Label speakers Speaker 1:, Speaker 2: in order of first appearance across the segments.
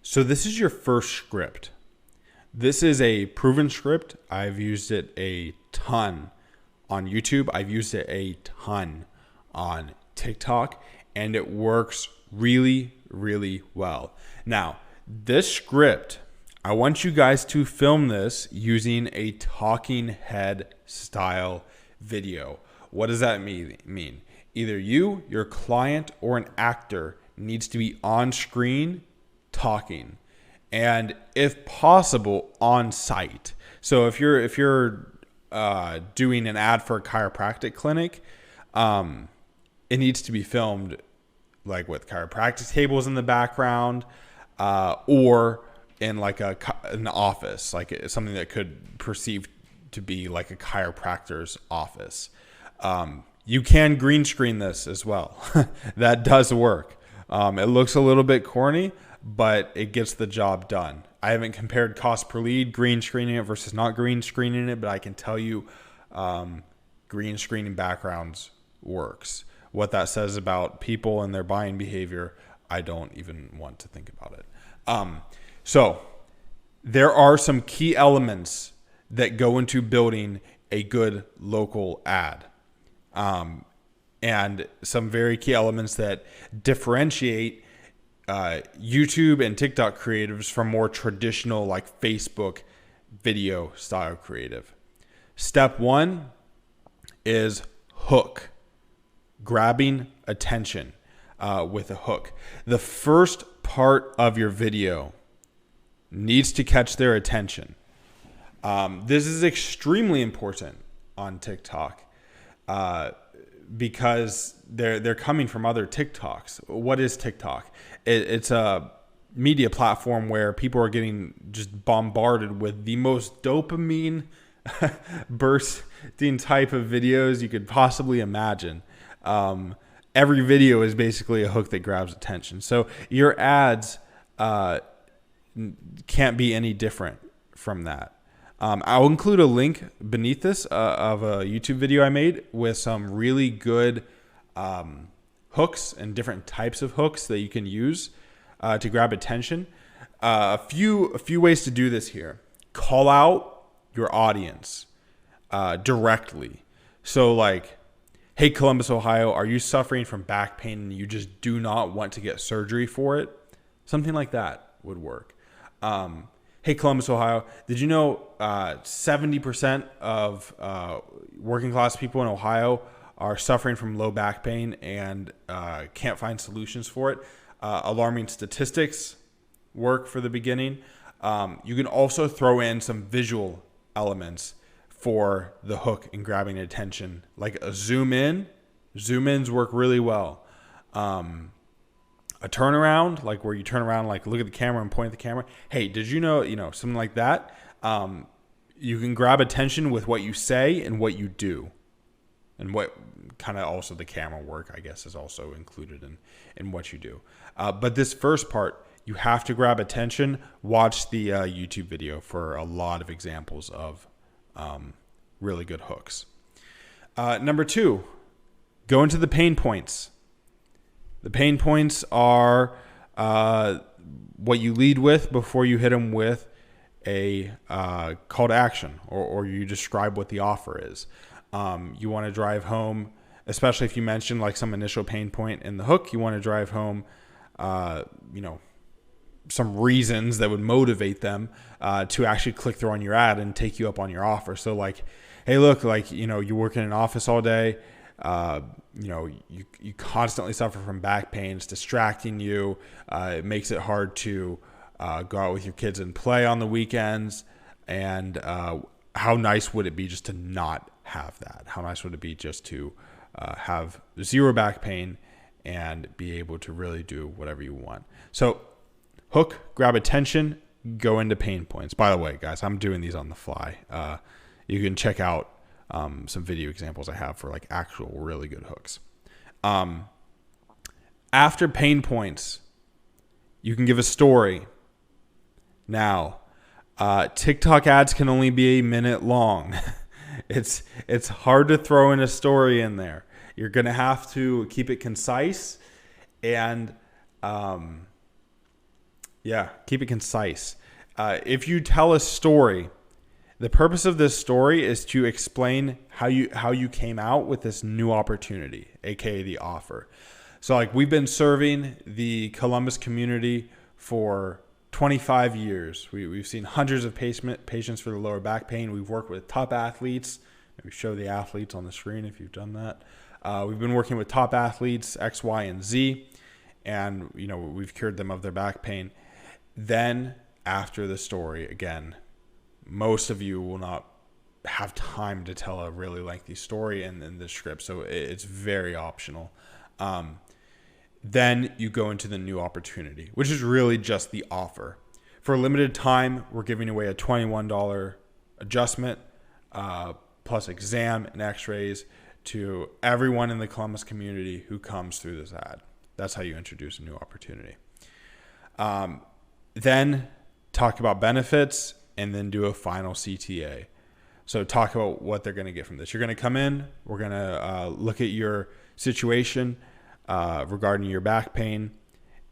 Speaker 1: So this is your first script. This is a proven script. I've used it a ton on YouTube. I've used it a ton on TikTok, and it works really, really well. Now, this script, I want you guys to film this using a talking head style video. What does that mean? Either you, your client, or an actor needs to be on screen talking, and if possible, on site. So if you're doing an ad for a chiropractic clinic, it needs to be filmed like with chiropractic tables in the background, or in like an office, like something that could perceive to be like a chiropractor's office. You can green screen this as well. That does work. It looks a little bit corny, but it gets the job done. I haven't compared cost per lead, green screening it versus not green screening it, but I can tell you green screening backgrounds works. What that says about people and their buying behavior, I don't even want to think about it. So there are some key elements that go into building a good local ad. And some very key elements that differentiate YouTube and TikTok creatives from more traditional like Facebook video style creative. Step one is hook. Grabbing attention with a hook. The first part of your video needs to catch their attention. This is extremely important on TikTok because they're coming from other TikToks. What is TikTok? It's a media platform where people are getting just bombarded with the most dopamine bursting type of videos you could possibly imagine. Every video is basically a hook that grabs attention. So your ads can't be any different from that. I'll include a link beneath this of a YouTube video I made with some really good hooks and different types of hooks that you can use to grab attention. A few ways to do this here. Call out your audience directly. So like, hey, Columbus, Ohio, are you suffering from back pain and you just do not want to get surgery for it? Something like that would work. Hey, Columbus, Ohio, did you know 70% of working class people in Ohio are suffering from low back pain and can't find solutions for it? Alarming statistics work for the beginning. You can also throw in some visual elements for the hook and grabbing attention, like a zoom in. Zoom ins work really well. A turnaround, like where you turn around, like look at the camera and point at the camera. Hey, did you know, something like that. You can grab attention with what you say and what you do, and what kind of also the camera work, I guess, is also included in what you do. But this first part, you have to grab attention. Watch the YouTube video for a lot of examples of really good hooks. Number two, go into the pain points. The pain points are what you lead with before you hit them with a call to action, or you describe what the offer is. You want to drive home, especially if you mention like some initial pain point in the hook, you want to drive home, some reasons that would motivate them to actually click through on your ad and take you up on your offer. So like, hey, look, like, you work in an office all day. You constantly suffer from back pain. It's distracting you. It makes it hard to go out with your kids and play on the weekends. And how nice would it be just to not have that? How nice would it be just to have zero back pain and be able to really do whatever you want? So hook, grab attention, go into pain points. By the way, guys, I'm doing these on the fly. You can check out some video examples I have for like actual really good hooks. After pain points, you can give a story. Now, TikTok ads can only be a minute long. It's hard to throw in a story in there. You're going to have to keep it concise and Yeah, keep it concise. If you tell a story, the purpose of this story is to explain how you came out with this new opportunity, aka the offer. So like we've been serving the Columbus community for 25 years. We've seen hundreds of patients for the lower back pain. We've worked with top athletes. Maybe show the athletes on the screen if you've done that. We've been working with top athletes X, Y, and Z, and we've cured them of their back pain. Then after the story, again, most of you will not have time to tell a really lengthy story in the script, so it's very optional. Then you go into the new opportunity, which is really just the offer. For a limited time, we're giving away a $21 adjustment plus exam and x-rays to everyone in the Columbus community who comes through this ad. That's how you introduce a new opportunity. Then talk about benefits and then do a final CTA. So talk about what they're going to get from this. You're going to come in. We're going to look at your situation regarding your back pain,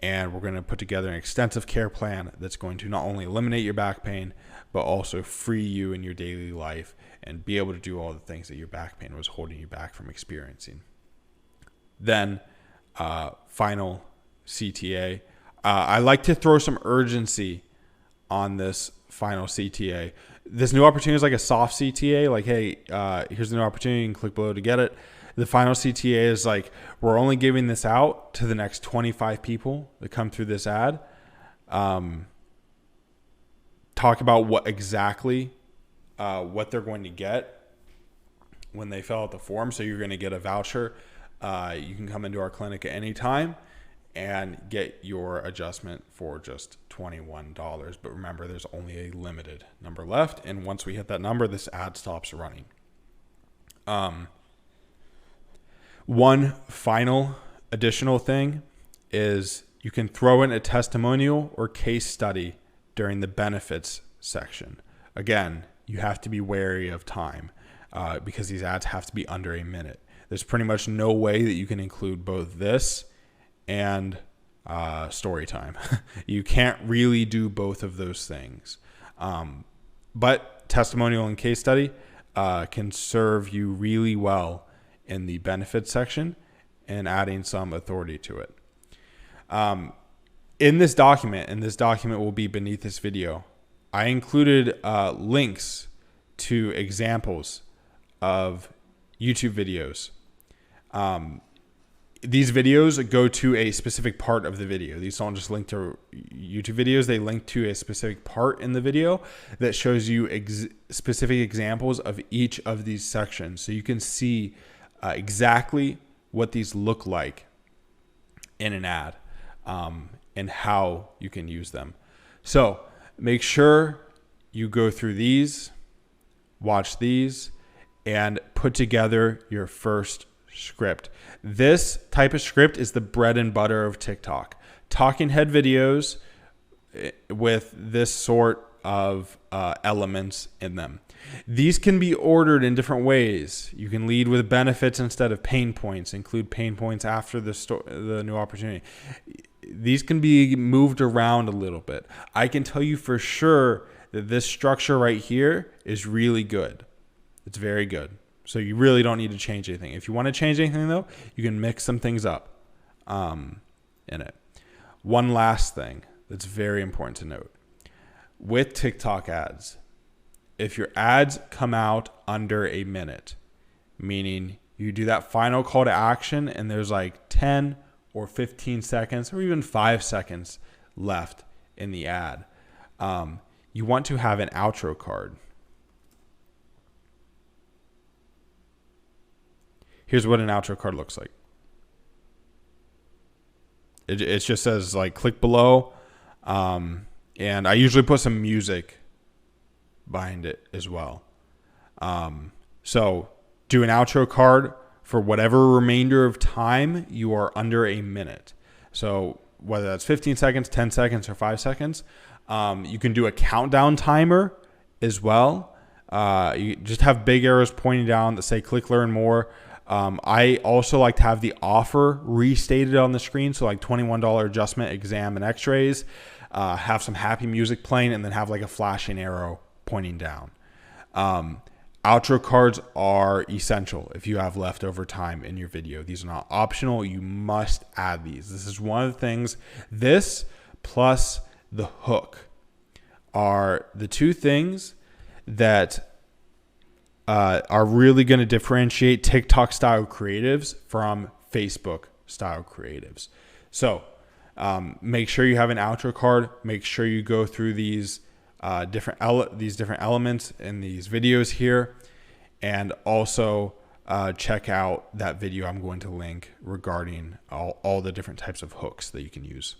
Speaker 1: and we're going to put together an extensive care plan that's going to not only eliminate your back pain, but also free you in your daily life and be able to do all the things that your back pain was holding you back from experiencing. Then final CTA. I like to throw some urgency on this final CTA. This new opportunity is like a soft CTA, like, hey, here's the new opportunity, you can click below to get it. The final CTA is like, we're only giving this out to the next 25 people that come through this ad. Talk about what exactly what they're going to get when they fill out the form. So you're going to get a voucher. You can come into our clinic at any time and get your adjustment for just $21. But remember, there's only a limited number left. And once we hit that number, this ad stops running. One final additional thing is you can throw in a testimonial or case study during the benefits section. Again, you have to be wary of time because these ads have to be under a minute. There's pretty much no way that you can include both this and story time. You can't really do both of those things. But testimonial and case study can serve you really well in the benefits section and adding some authority to it. In this document, and this document will be beneath this video, I included links to examples of YouTube videos. These videos go to a specific part of the video. These don't just link to YouTube videos. They link to a specific part in the video that shows you specific examples of each of these sections. So you can see exactly what these look like in an ad and how you can use them. So make sure you go through these, watch these, and put together your first script. This type of script is the bread and butter of TikTok. Talking head videos with this sort of elements in them. These can be ordered in different ways. You can lead with benefits instead of pain points, include pain points after the new opportunity. These can be moved around a little bit. I can tell you for sure that this structure right here is really good. It's very good. So you really don't need to change anything. If you want to change anything, though, you can mix some things up in it. One last thing that's very important to note. With TikTok ads, if your ads come out under a minute, meaning you do that final call to action and there's like 10 or 15 seconds or even 5 seconds left in the ad, you want to have an outro card. Here's what an outro card looks like. It just says like click below. And I usually put some music behind it as well. So do an outro card for whatever remainder of time you are under a minute. So whether that's 15 seconds, 10 seconds, or 5 seconds, you can do a countdown timer as well. You just have big arrows pointing down that say click learn more. I also like to have the offer restated on the screen. So like $21 adjustment, exam, and x-rays. have some happy music playing, and then have like a flashing arrow pointing down. Outro cards are essential if you have leftover time in your video. These are not optional. You must add these. This is one of the things. This plus the hook are the two things that are really going to differentiate TikTok style creatives from Facebook style creatives. So make sure you have an outro card. Make sure you go through these different elements in these videos here, and also check out that video I'm going to link regarding all the different types of hooks that you can use.